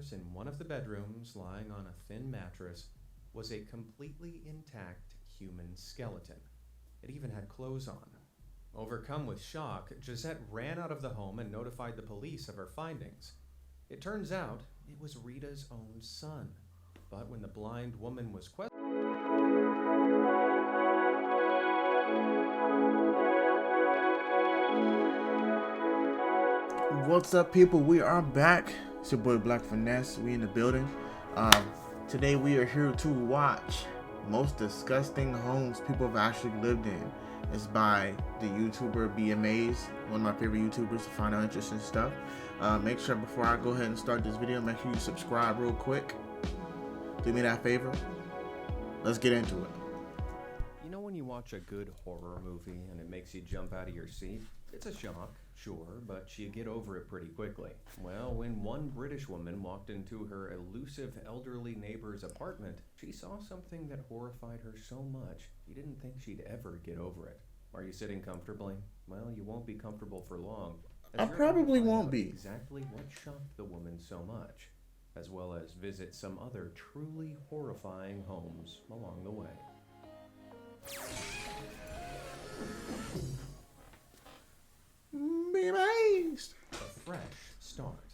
upstairs in one of the bedrooms, lying on a thin mattress, was a completely intact human skeleton. It even had clothes on. Overcome with shock, Gisette ran out of the home and notified the police of her findings. It turns out it was Rita's own son. But when the blind woman was questioned, What's up, people? We are back. It's your boy BLK Finesse. We in the building. Today we are here to watch most disgusting homes people have actually lived in. It's by the YouTuber BMAs, one of my favorite YouTubers to find out interesting stuff. Make sure before I go ahead and start this video, make sure you subscribe real quick. Do me that favor. Let's get into it. you know when you watch a good horror movie and it makes you jump out of your seat? It's a shock, sure, but you get over it pretty quickly. Well, when one British woman walked into her elusive elderly neighbor's apartment, she saw something that horrified her so much she didn't think she'd ever get over it. Are you sitting comfortably? Well, you won't be comfortable for long. I probably won't be. Exactly what shocked the woman so much, as well as visit some other truly horrifying homes along the way. Be amazed. A fresh start.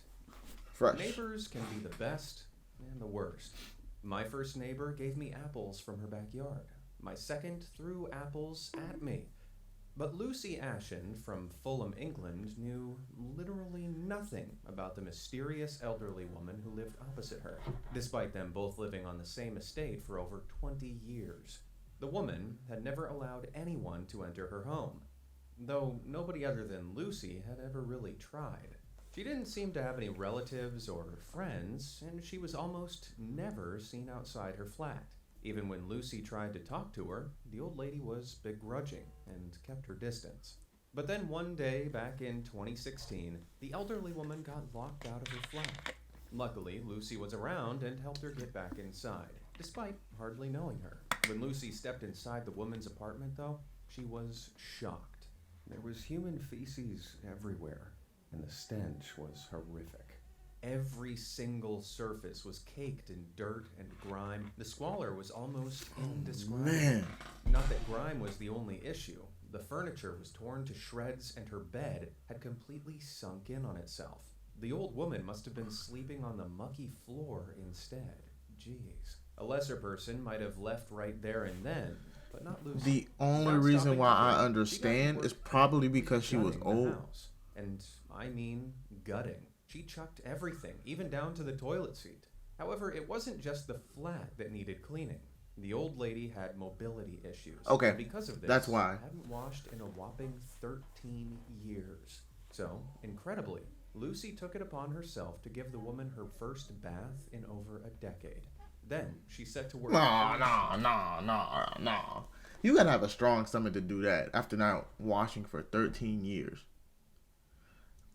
Fresh. Neighbors can be the best and the worst. My first neighbor gave me apples from her backyard. My second threw apples at me. But Lucy Ashen from Fulham, England, knew literally nothing about the mysterious elderly woman who lived opposite her, despite them both living on the same estate for over 20 years. The woman had never allowed anyone to enter her home, though nobody other than Lucy had ever really tried. She didn't seem to have any relatives or friends, and she was almost never seen outside her flat. Even when Lucy tried to talk to her, the old lady was begrudging and kept her distance. But then one day back in 2016, the elderly woman got locked out of her flat. Luckily, Lucy was around and helped her get back inside, despite hardly knowing her. When Lucy stepped inside the woman's apartment, though, she was shocked. There was human feces everywhere, and the stench was horrific. Every single surface was caked in dirt and grime. The squalor was almost indescribable. Man. Not that grime was the only issue. The furniture was torn to shreds, and her bed had completely sunk in on itself. The old woman must have been sleeping on the mucky floor instead. Jeez. A lesser person might have left right there and then, but not Lucy. The only reason why I understand is probably because she was old. And I mean gutting. She chucked everything, even down to the toilet seat. However, it wasn't just the flat that needed cleaning. The old lady had mobility issues. Okay, and because of this, that's why. Hadn't washed in a whopping 13 years. So, incredibly, Lucy took it upon herself to give the woman her first bath in over a decade. Then she set to work. No. You gotta have a strong stomach to do that after not washing for 13 years.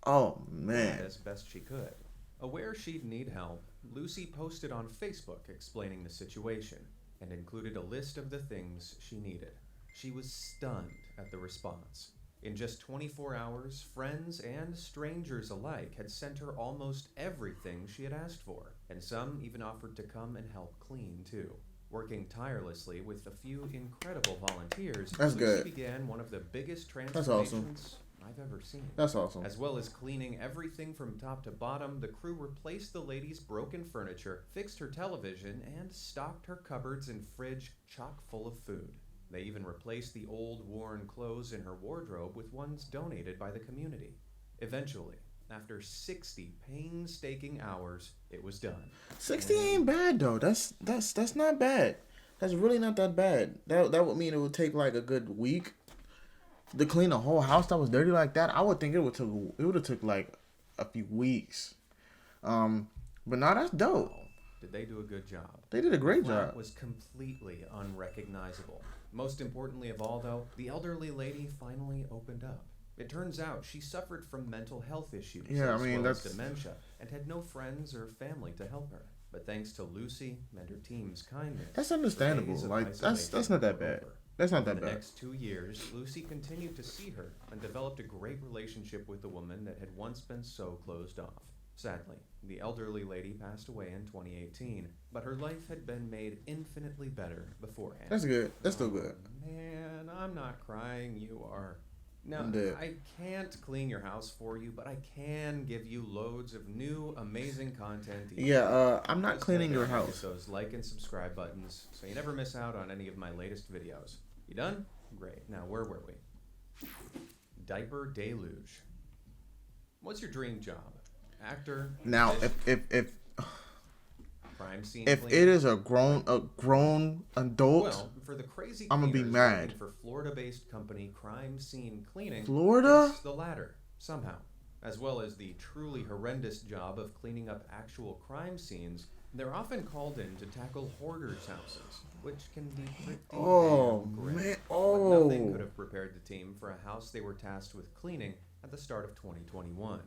Oh, man. As best she could. Aware she'd need help, Lucy posted on Facebook explaining the situation and included a list of the things she needed. She was stunned at the response. In just 24 hours, friends and strangers alike had sent her almost everything she had asked for, and some even offered to come and help clean too. Working tirelessly with a few incredible volunteers, Lucy began one of the biggest transformations I've ever seen. That's awesome. As well as cleaning everything from top to bottom, the crew replaced the lady's broken furniture, fixed her television, and stocked her cupboards and fridge chock full of food. They even replaced the old, worn clothes in her wardrobe with ones donated by the community. Eventually, after 60 painstaking hours, it was done. 60 ain't bad though. That's not bad. That's really not that bad. That would mean it would take like a good week to clean a whole house that was dirty like that. I would think it would have took like a few weeks. But no, that's dope. Did they do a good job? They did a great job. It was completely unrecognizable. Most importantly of all, though, the elderly lady finally opened up. It turns out she suffered from mental health issues, as dementia, and had no friends or family to help her. But thanks to Lucy and her team's kindness, that's understandable. Like that's not that bad. That's not that bad. For the next 2 years, Lucy continued to see her and developed a great relationship with the woman that had once been so closed off. Sadly, the elderly lady passed away in 2018, but her life had been made infinitely better beforehand. That's good. That's still good. Man, I'm not crying, you are. Now, I'm dead. I can't clean your house for you, but I can give you loads of new, amazing content. Yeah, I'm not Just cleaning your hit house. those like and subscribe buttons so you never miss out on any of my latest videos. You done? Great. Now, where were we? Diaper deluge. What's your dream job? Actor? Now, musician, if crime scene it cleaner? is a grown adult, Well, for the crazy I'm gonna be cleaners mad. working for Florida-based company Crime Scene Cleaning, Florida? it's the latter, somehow. As well as the truly horrendous job of cleaning up actual crime scenes, they're often called in to tackle hoarders' houses, which can be pretty Oh, damn grim. man. But nothing Oh. could have prepared the team for a house they were tasked with cleaning at the start of 2021.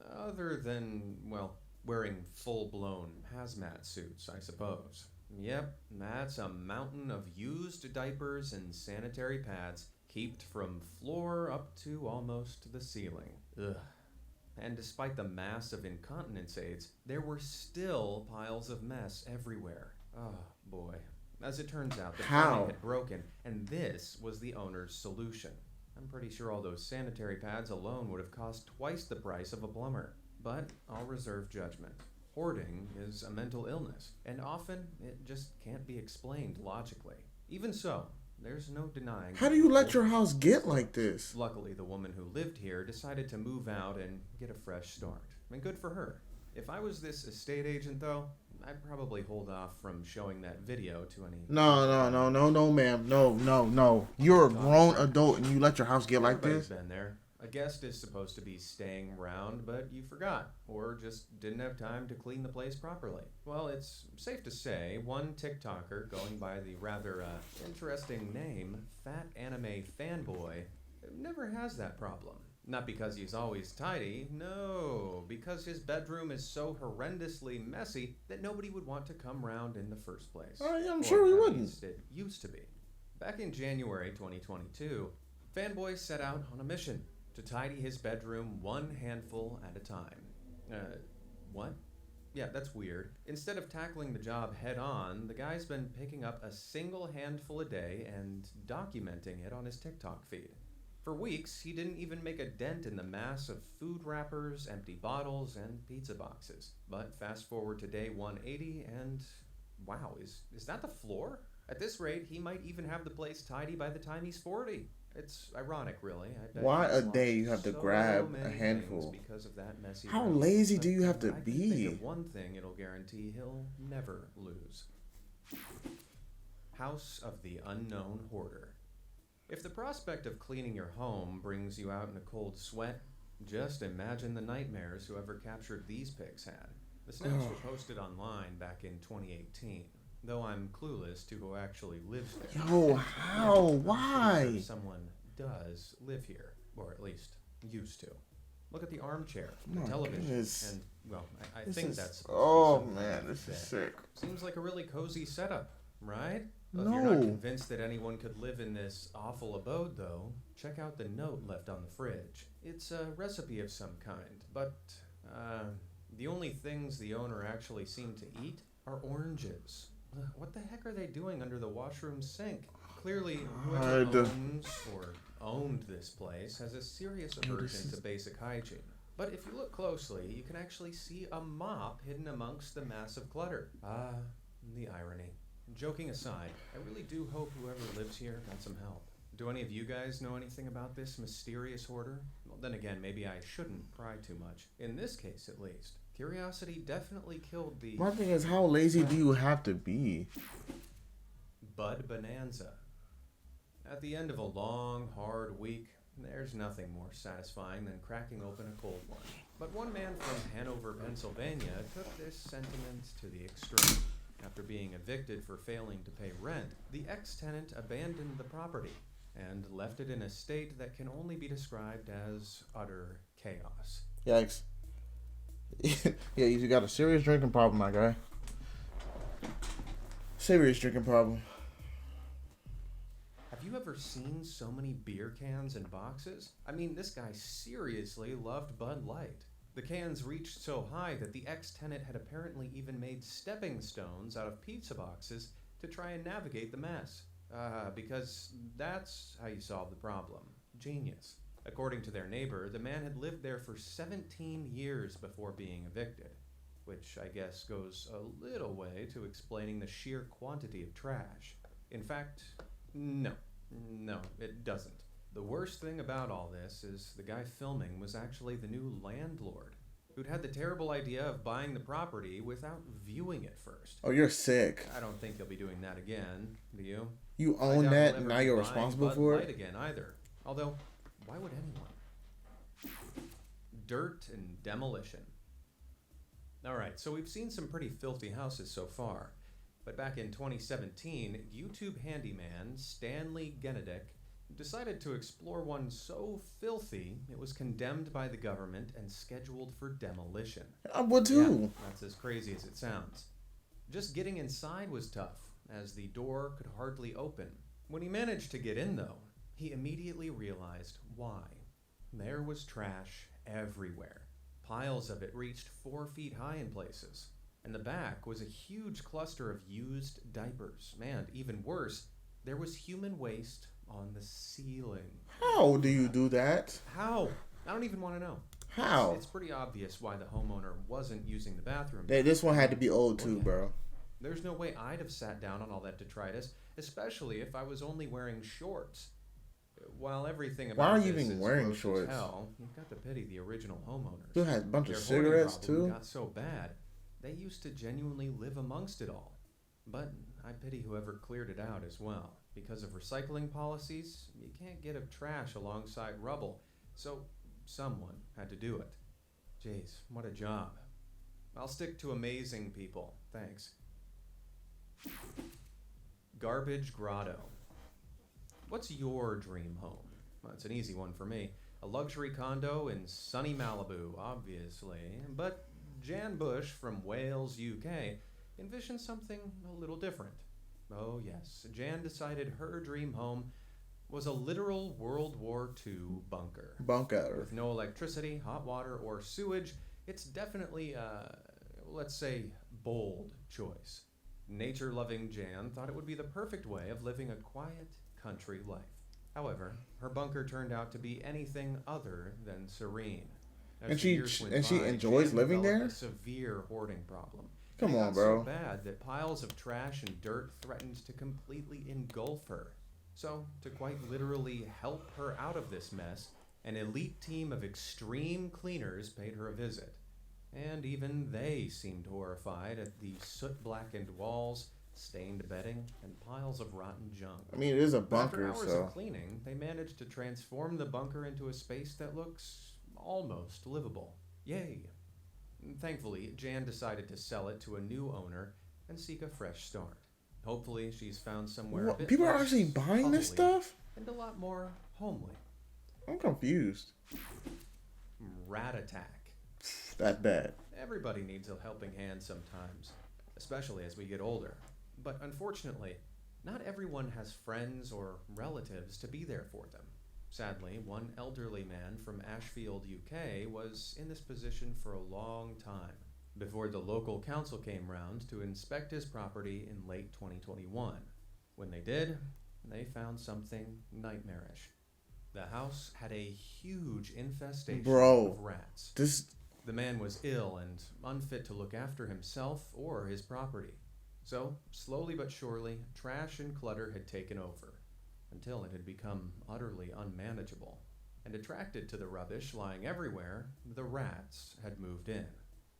Other than, well, wearing full-blown hazmat suits, I suppose. Yep, that's a mountain of used diapers and sanitary pads heaped from floor up to almost the ceiling. Ugh. And despite the mass of incontinence aids, there were still piles of mess everywhere. Oh, boy. As it turns out, the How? plumbing had broken, and this was the owner's solution. I'm pretty sure all those sanitary pads alone would have cost twice the price of a plumber. But I'll reserve judgment. Hoarding is a mental illness, and often it just can't be explained logically. Even so, there's no denying. How do you let your house get like this? Luckily, the woman who lived here decided to move out and get a fresh start. And good for her. If I was this estate agent, though, I'd probably hold off from showing that video to any... No, ma'am. No. You're a grown adult and you let your house get like Everybody's this? been there. A guest is supposed to be staying around, but you forgot, or just didn't have time to clean the place properly. Well, it's safe to say one TikToker going by the rather interesting name Fat Anime Fanboy never has that problem. Not because he's always tidy, no, because his bedroom is so horrendously messy that nobody would want to come round in the first place. I'm Or sure he at wouldn't. least it used to be. Back in January 2022, Fanboy set out on a mission to tidy his bedroom one handful at a time. What? Yeah, that's weird. Instead of tackling the job head on, the guy's been picking up a single handful a day and documenting it on his TikTok feed. For weeks, he didn't even make a dent in the mass of food wrappers, empty bottles, and pizza boxes. But fast forward to day 180 and wow, is that the floor? At this rate, he might even have the place tidy by the time he's 40. It's ironic, really. I bet Why he's a day lost you have to so grab a many handful? things because of that messy How room. lazy But do you have to I can think be? of one thing it'll guarantee he'll never lose. House of the Unknown Hoarder. If the prospect of cleaning your home brings you out in a cold sweat, just imagine the nightmares whoever captured these pics had. The snaps were posted online back in 2018, though I'm clueless to who actually lives there. Yo, how? I'm pretty Why? sure someone does live here, or at least used to. Look at the armchair, the My television, goodness. and, well, I This think is- that's supposed oh to be something man, this that is sick. seems like a really cozy setup, right? Well, if you're not No. convinced that anyone could live in this awful abode, though, check out the note left on the fridge. It's a recipe of some kind, but the only things the owner actually seemed to eat are oranges. What the heck are they doing under the washroom sink? Clearly, whoever God. owns or owned this place has a serious Yo, aversion this to basic hygiene. But if you look closely, you can actually see a mop hidden amongst the massive clutter. Ah, the irony. Joking aside, I really do hope whoever lives here got some help. Do any of you guys know anything about this mysterious hoarder? Well, then again, maybe I shouldn't pry too much. In this case, at least, curiosity definitely killed the My thing is, how lazy do you have to be? Bud Bonanza. At the end of a long, hard week, there's nothing more satisfying than cracking open a cold one. But one man from Hanover, Pennsylvania took this sentiment to the extreme. After being evicted for failing to pay rent, the ex-tenant abandoned the property and left it in a state that can only be described as utter chaos. Yikes. Yeah, you got a serious drinking problem, my guy. Serious drinking problem. Have you ever seen so many beer cans and boxes? I mean, this guy seriously loved Bud Light. The cans reached so high that the ex-tenant had apparently even made stepping stones out of pizza boxes to try and navigate the mess. Because that's how you solve the problem. Genius. According to their neighbor, the man had lived there for 17 years before being evicted, which I guess goes a little way to explaining the sheer quantity of trash. In fact, no, it doesn't. The worst thing about all this is the guy filming was actually the new landlord, who'd had the terrible idea of buying the property without viewing it first. Oh, you're sick. I don't think he'll be doing that again, do you? You own that and now you're responsible for it? Again either. Although, why would anyone? Dirt and demolition. Alright, so we've seen some pretty filthy houses so far. But back in 2017, YouTube handyman Stanley Genedick decided to explore one so filthy it was condemned by the government and scheduled for demolition. I would too. Yeah, that's as crazy as it sounds. Just getting inside was tough, as the door could hardly open. When he managed to get in, though, he immediately realized why. There was trash everywhere. Piles of it reached 4 feet high in places. And the back was a huge cluster of used diapers. And even worse, there was human waste on the ceiling. How do you do that? How? I don't even want to know. How? It's pretty obvious why the homeowner wasn't using the bathroom. This one had to be old too, bro. There's no way I'd have sat down on all that detritus, especially if I was only wearing shorts. While everything about why are you this even is wearing gross as shorts? hell, you've got to pity the original homeowners. You had a bunch of Their hoarding cigarettes problem too. got so bad, they used to genuinely live amongst it all. But I pity whoever cleared it out as well. Because of recycling policies, you can't get trash alongside rubble, so someone had to do it. Jeez, what a job. I'll stick to amazing people, thanks. Garbage Grotto. What's your dream home? Well, it's an easy one for me. A luxury condo in sunny Malibu, obviously, but Jan Bush from Wales, UK, envisioned something a little different. Oh yes, Jan decided her dream home was a literal World War II bunker. Bunker. With no electricity, hot water, or sewage, it's definitely let's say, bold choice. Nature-loving Jan thought it would be the perfect way of living a quiet country life. However, her bunker turned out to be anything other than serene. And she enjoys living there? A severe hoarding problem. Come on, It got bro. so bad that piles of trash and dirt threatened to completely engulf her. So, to quite literally help her out of this mess, an elite team of extreme cleaners paid her a visit. And even they seemed horrified at the soot-blackened walls, stained bedding, and piles of rotten junk. I mean, it is a bunker, After hours so... of cleaning, they managed to transform the bunker into a space that looks almost livable. Yay! Thankfully, Jan decided to sell it to a new owner and seek a fresh start. Hopefully, she's found somewhere a bit People are less actually buying this puzzly stuff? and a lot more homely. I'm confused. Rat attack. That's bad. Everybody needs a helping hand sometimes, especially as we get older. But unfortunately, not everyone has friends or relatives to be there for them. Sadly, one elderly man from Ashfield, UK, was in this position for a long time, before the local council came round to inspect his property in late 2021. When they did, they found something nightmarish. The house had a huge infestation of rats. The man was ill and unfit to look after himself or his property. So, slowly but surely, trash and clutter had taken over, until it had become utterly unmanageable. And attracted to the rubbish lying everywhere, the rats had moved in.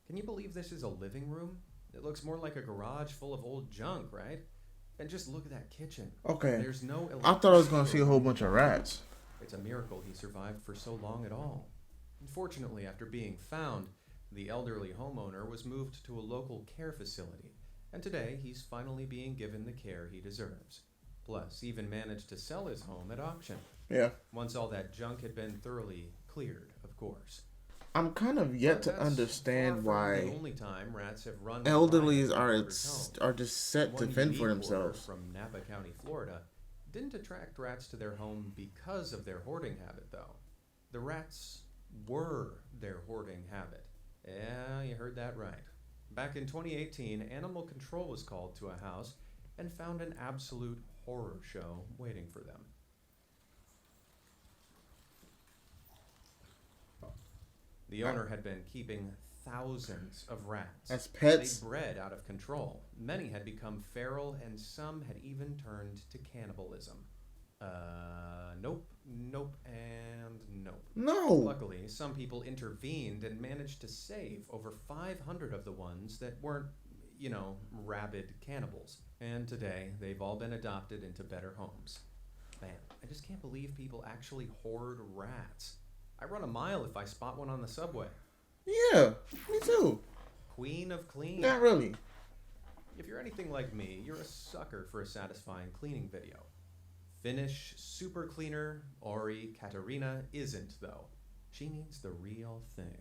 Can you believe this is a living room? It looks more like a garage full of old junk, right? And just look at that kitchen. Okay. There's no I thought I was going to see a whole bunch of rats. It's a miracle he survived for so long at all. Unfortunately, after being found, the elderly homeowner was moved to a local care facility, and today he's finally being given the care he deserves. Plus, even managed to sell his home at auction. Yeah. Once all that junk had been thoroughly cleared, of course. I'm kind of yet to understand why the only time rats have run elderlies are just set to fend for themselves. From Napa County, Florida, didn't attract rats to their home because of their hoarding habit, though. The rats were their hoarding habit. Yeah, you heard that right. Back in 2018, Animal Control was called to a house and found an absolute horror show waiting for them. The owner had been keeping thousands of rats. As pets? They bred out of control. Many had become feral, and some had even turned to cannibalism. Nope, nope, and nope. No. Luckily, some people intervened and managed to save over 500 of the ones that weren't, rabid cannibals. And today, they've all been adopted into better homes. Man, I just can't believe people actually hoard rats. I run a mile if I spot one on the subway. Yeah, me too. Queen of clean. Not really. If you're anything like me, you're a sucker for a satisfying cleaning video. Finnish super cleaner Ori Katarina isn't, though. She needs the real thing.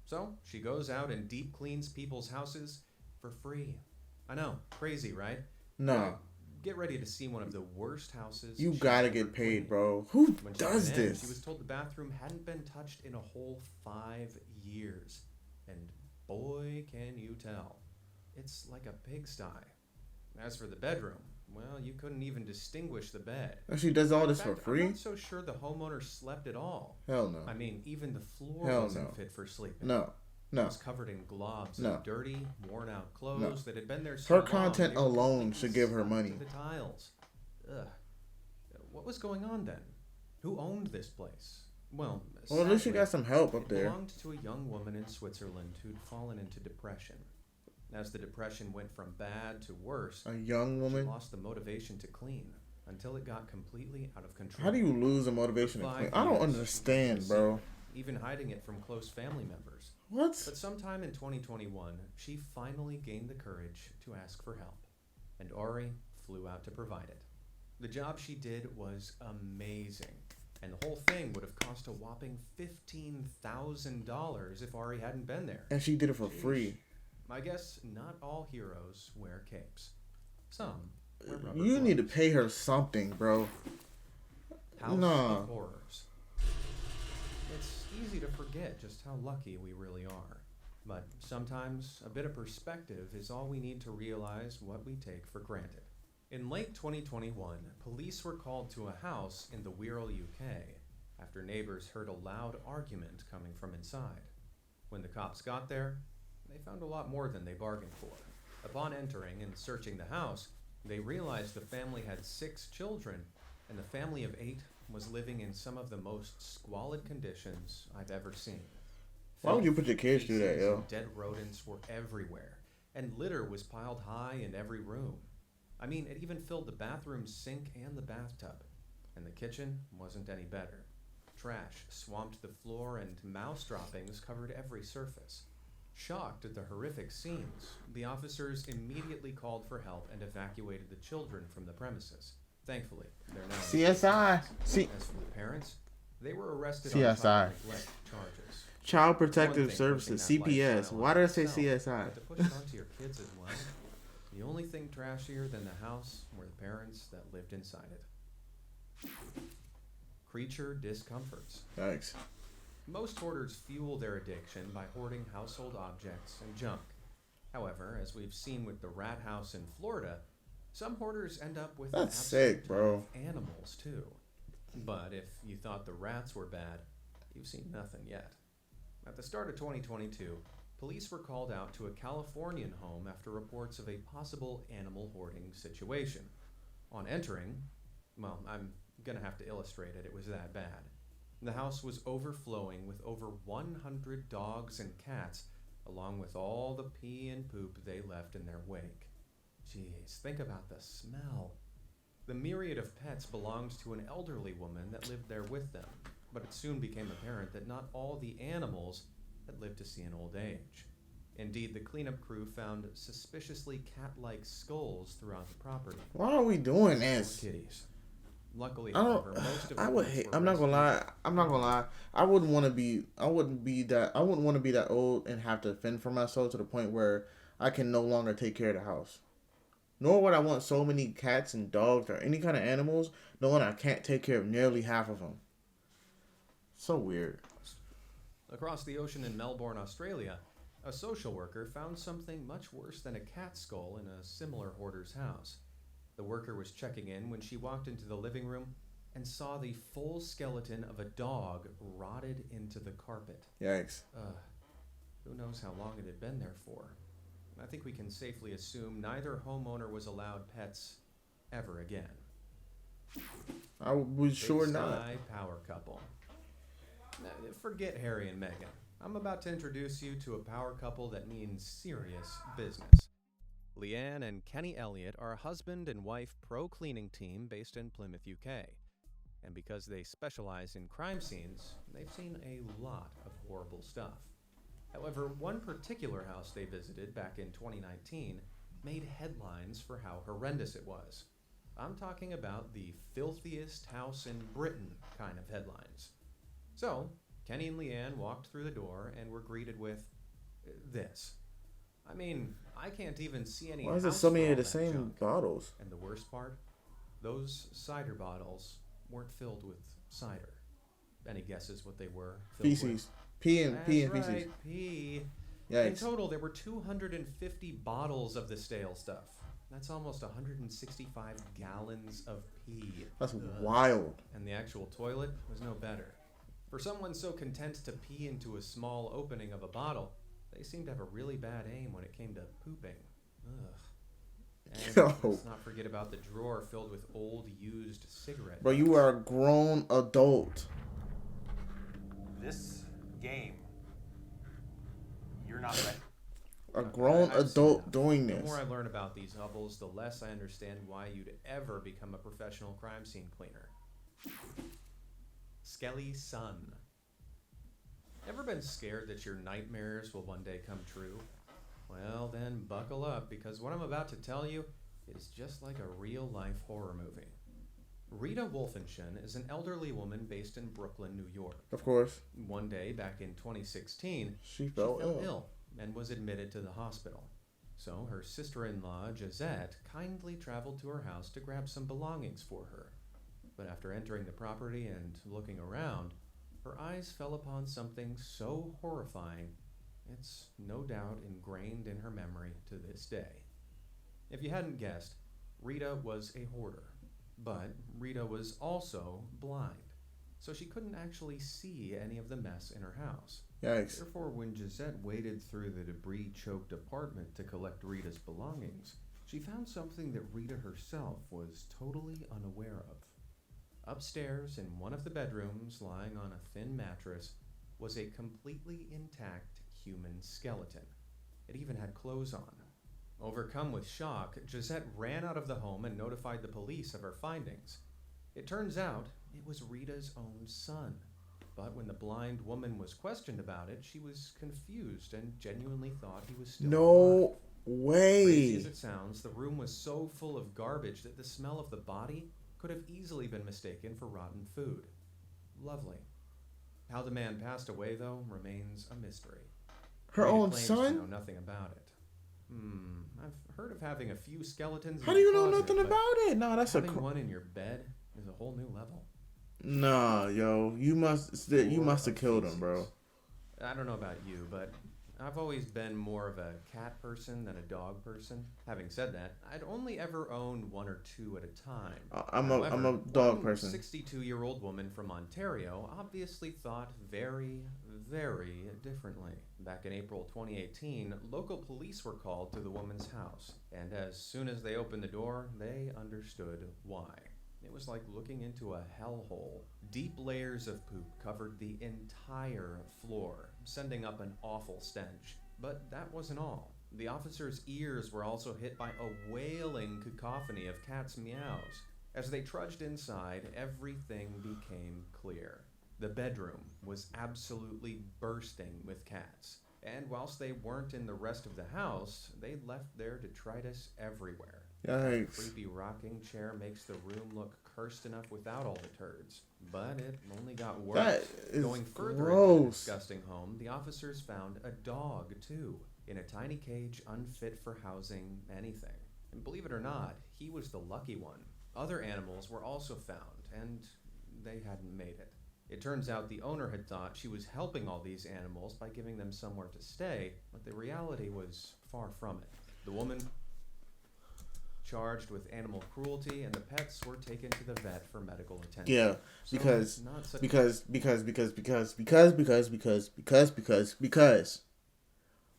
So she goes out and deep cleans people's houses for free. I know, crazy, right? No. Get ready to see one of the worst houses. You she's gotta ever get paid, cleaned. bro. Who When she does went in, this? She was told the bathroom hadn't been touched in a whole 5 years. And boy, can you tell. It's like a pigsty. As for the bedroom, well, you couldn't even distinguish the bed. And she does all In this fact, for free? I'm not so sure the homeowner slept at all. Hell no. I mean, even the floor Hell wasn't no. fit for sleeping. No. It No. was covered in globs No. of dirty, worn-out clothes No. that had been there so Her long, content they were alone completely should give her stuck money. to the tiles. Ugh. What was going on then? Who owned this place? Well, Well, at least she sadly, got some help up it there. belonged to a young woman in Switzerland who'd fallen into depression. As the depression went from bad to worse, A young she woman? lost the motivation to clean until it got completely out of control. How do you lose the motivation to For clean? 5 I don't years, understand, she bro. was even hiding it from close family members. What? But sometime in 2021, she finally gained the courage to ask for help, and Ori flew out to provide it. The job she did was amazing, and the whole thing would have cost a whopping $15,000 if Ori hadn't been there. And she did it for Sheesh. free. I guess not all heroes wear capes. Some wear rubber You need to gloves. pay her something, bro. House Nah. of Horrors. It's easy to forget just how lucky we really are. But sometimes a bit of perspective is all we need to realize what we take for granted. In late 2021, police were called to a house in the Wirral, UK, after neighbors heard a loud argument coming from inside. When the cops got there, they found a lot more than they bargained for. Upon entering and searching the house, they realized the family had 6 children, and the family of 8 was living in some of the most squalid conditions I've ever seen. Why would you put your kids through that, Feces yo? and dead rodents were everywhere, and litter was piled high in every room. I mean, it even filled the bathroom sink and the bathtub, and the kitchen wasn't any better. Trash swamped the floor, and mouse droppings covered every surface. Shocked at the horrific scenes, the officers immediately called for help and evacuated the children from the premises. Thankfully, they're now CSI. See, As for the parents, they were arrested CSI. on child neglect charges. Child One Protective thing Services, pushing that CPS. lifestyle Why did I say itself, CSI? but to push it onto your kids as well. The only thing trashier than the house were the parents that lived inside it. Creature discomforts. Thanks. Most hoarders fuel their addiction by hoarding household objects and junk. However, as we've seen with the rat house in Florida, some hoarders end up with an That's absolute sick, bro. ton of animals too. But if you thought the rats were bad, you've seen nothing yet. At the start of 2022, police were called out to a Californian home after reports of a possible animal hoarding situation. On entering, well, I'm gonna have to illustrate it, it was that bad. The house was overflowing with over 100 dogs and cats, along with all the pee and poop they left in their wake. Jeez, think about the smell. The myriad of pets belonged to an elderly woman that lived there with them, but it soon became apparent that not all the animals had lived to see an old age. Indeed, the cleanup crew found suspiciously cat-like skulls throughout the property. Why are we doing Poor this? kitties. Luckily, I don't. however, most of I the would pets hate. were I'm not gonna lie. rescued. I'm not gonna lie. I wouldn't want to be. I wouldn't be that. I wouldn't want to be that old and have to fend for myself to the point where I can no longer take care of the house. Nor would I want so many cats and dogs or any kind of animals, knowing I can't take care of nearly half of them. So weird. Across the ocean in Melbourne, Australia, a social worker found something much worse than a cat skull in a similar hoarder's house. The worker was checking in when she walked into the living room and saw the full skeleton of a dog rotted into the carpet. Yikes. Who knows how long it had been there for? I think we can safely assume neither homeowner was allowed pets ever again. I was sure Big not. Sky power couple. Now, forget Harry and Meghan. I'm about to introduce you to a power couple that means serious business. Leanne and Kenny Elliott are a husband and wife pro-cleaning team based in Plymouth, UK. And because they specialize in crime scenes, they've seen a lot of horrible stuff. However, one particular house they visited back in 2019 made headlines for how horrendous it was. I'm talking about the filthiest house in Britain kind of headlines. So, Kenny and Leanne walked through the door and were greeted with this. I mean, I can't even see any. Why is there so many of the same junk. bottles? And the worst part? Those cider bottles weren't filled with cider. Any guesses what they were? Feces. Pee and feces. Right, pee. Yikes. In total, there were 250 bottles of the stale stuff. That's almost 165 gallons of pee. That's wild. And the actual toilet was no better. For someone so content to pee into a small opening of a bottle, they seemed to have a really bad aim when it came to pooping. Ugh. And let's not forget about the drawer filled with old, used cigarette Bro, you are a grown adult. This game, you're not ready. A grown I've seen adult enough. doing The this. more I learn about these hovels, the less I understand why you'd ever become a professional crime scene cleaner. Skelly Sun. Ever been scared that your nightmares will one day come true? Well, then buckle up, because what I'm about to tell you is just like a real-life horror movie. Rita Wolfenschen is an elderly woman based in Brooklyn, New York. Of course. One day, back in 2016, She fell ill. And was admitted to the hospital. So her sister-in-law, Gisette, kindly traveled to her house to grab some belongings for her. But after entering the property and looking around, her eyes fell upon something so horrifying, it's no doubt ingrained in her memory to this day. If you hadn't guessed, Rita was a hoarder. But Rita was also blind, so she couldn't actually see any of the mess in her house. Yikes. Therefore, when Gisette waded through the debris-choked apartment to collect Rita's belongings, she found something that Rita herself was totally unaware of. Upstairs, in one of the bedrooms, lying on a thin mattress, was a completely intact human skeleton. It even had clothes on. Overcome with shock, Gisette ran out of the home and notified the police of her findings. It turns out it was Rita's own son. But when the blind woman was questioned about it, she was confused and genuinely thought he was still alive. No Crazy as way. it sounds, the room was so full of garbage that the smell of the body could have easily been mistaken for rotten food. Lovely. How the man passed away, though, remains a mystery. Her Rita own claims to son? know nothing about it. I've heard of having a few skeletons in How do your you know closet, nothing but about it? No, that's a. having one in your bed is a whole new level. Nah, yo, you must have killed him, bro. I don't know about you, but I've always been more of a cat person than a dog person. Having said that, I'd only ever own one or two at a time. I'm However, a dog one person. 62-year-old woman from Ontario obviously thought very, very differently. Back in April 2018, local police were called to the woman's house, and as soon as they opened the door, they understood why. It was like looking into a hellhole. Deep layers of poop covered the entire floor, sending up an awful stench. But that wasn't all. The officers' ears were also hit by a wailing cacophony of cats' meows. As they trudged inside, everything became clear. The bedroom was absolutely bursting with cats. And whilst they weren't in the rest of the house, they left their detritus everywhere. Yikes. Creepy rocking chair makes the room look cursed enough without all the turds. But it only got worse. That is Going further into the gross. disgusting home, the officers found a dog, too, in a tiny cage unfit for housing anything. And believe it or not, he was the lucky one. Other animals were also found, and they hadn't made it. It turns out the owner had thought she was helping all these animals by giving them somewhere to stay, but the reality was far from it. The woman charged with animal cruelty, and the pets were taken to the vet for medical attention. Yeah, So because it's not such because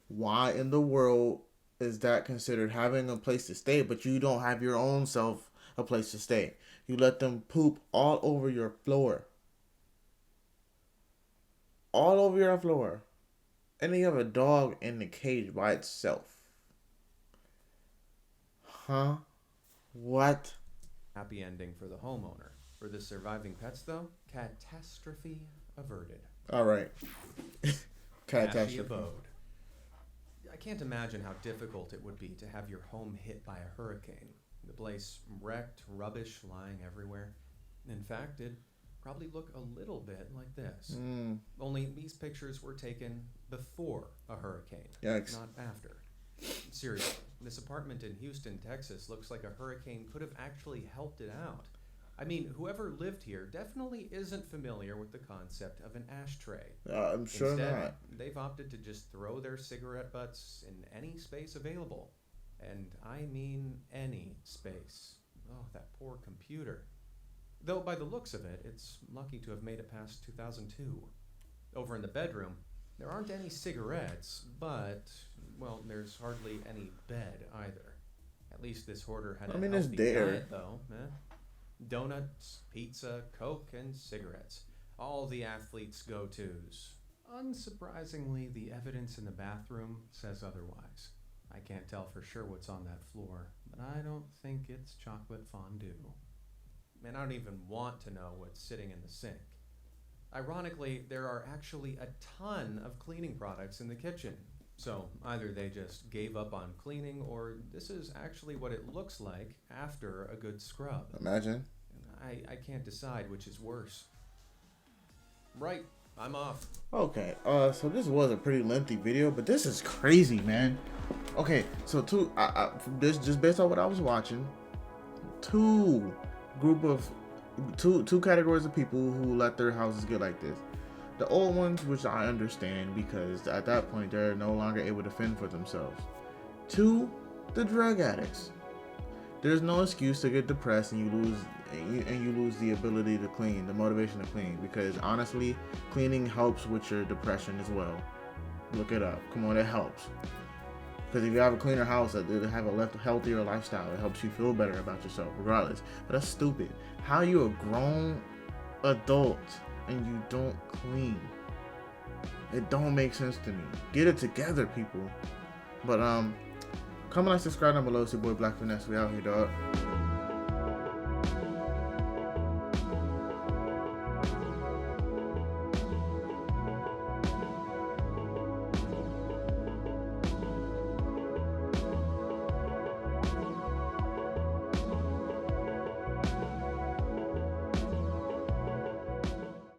why in the world is that considered having a place to stay, but you don't have your own self a place to stay? You let them poop all over your floor. All over your floor. And then you have a dog in the cage by itself. Huh? What? happy ending for the homeowner. For the surviving pets, though, catastrophe averted. All right. Happy Catastrophe. abode. I can't imagine how difficult it would be to have your home hit by a hurricane. The place wrecked, rubbish lying everywhere. In fact, it'd probably look a little bit like this. Only these pictures were taken before a hurricane, Yikes. not after. Seriously, this apartment in Houston, Texas looks like a hurricane could have actually helped it out. I mean, whoever lived here definitely isn't familiar with the concept of an ashtray. I'm sure Instead, not. they've opted to just throw their cigarette butts in any space available. And I mean any space. Oh, that poor computer. Though by the looks of it, it's lucky to have made it past 2002. Over in the bedroom, there aren't any cigarettes, but, well, there's hardly any bed either. At least this hoarder had a I mean, it's healthy there. diet, though. Donuts, pizza, Coke, and cigarettes. All the athletes' go-tos. Unsurprisingly, the evidence in the bathroom says otherwise. I can't tell for sure what's on that floor, but I don't think it's chocolate fondue. And I don't even want to know what's sitting in the sink. Ironically, there are actually a ton of cleaning products in the kitchen. So either they just gave up on cleaning, or this is actually what it looks like after a good scrub. Imagine. I can't decide which is worse. Right, I'm off. Okay, so this was a pretty lengthy video, but this is crazy, man. Okay, so from this, just based on what I was watching, two categories of people who let their houses get like this. The old ones, which I understand because at that point they're no longer able to fend for themselves. Two, the drug addicts. There's no excuse to get depressed and you lose the ability to clean, the motivation to clean, because honestly, cleaning helps with your depression as well. Look it up. Come on, it helps. Because if you have a cleaner house, it'll have a healthier lifestyle. It helps you feel better about yourself, regardless. But that's stupid. How are you a grown adult and you don't clean? It don't make sense to me. Get it together, people. But comment, like, subscribe down below. It's your boy BLK Finesse. We out here, dog.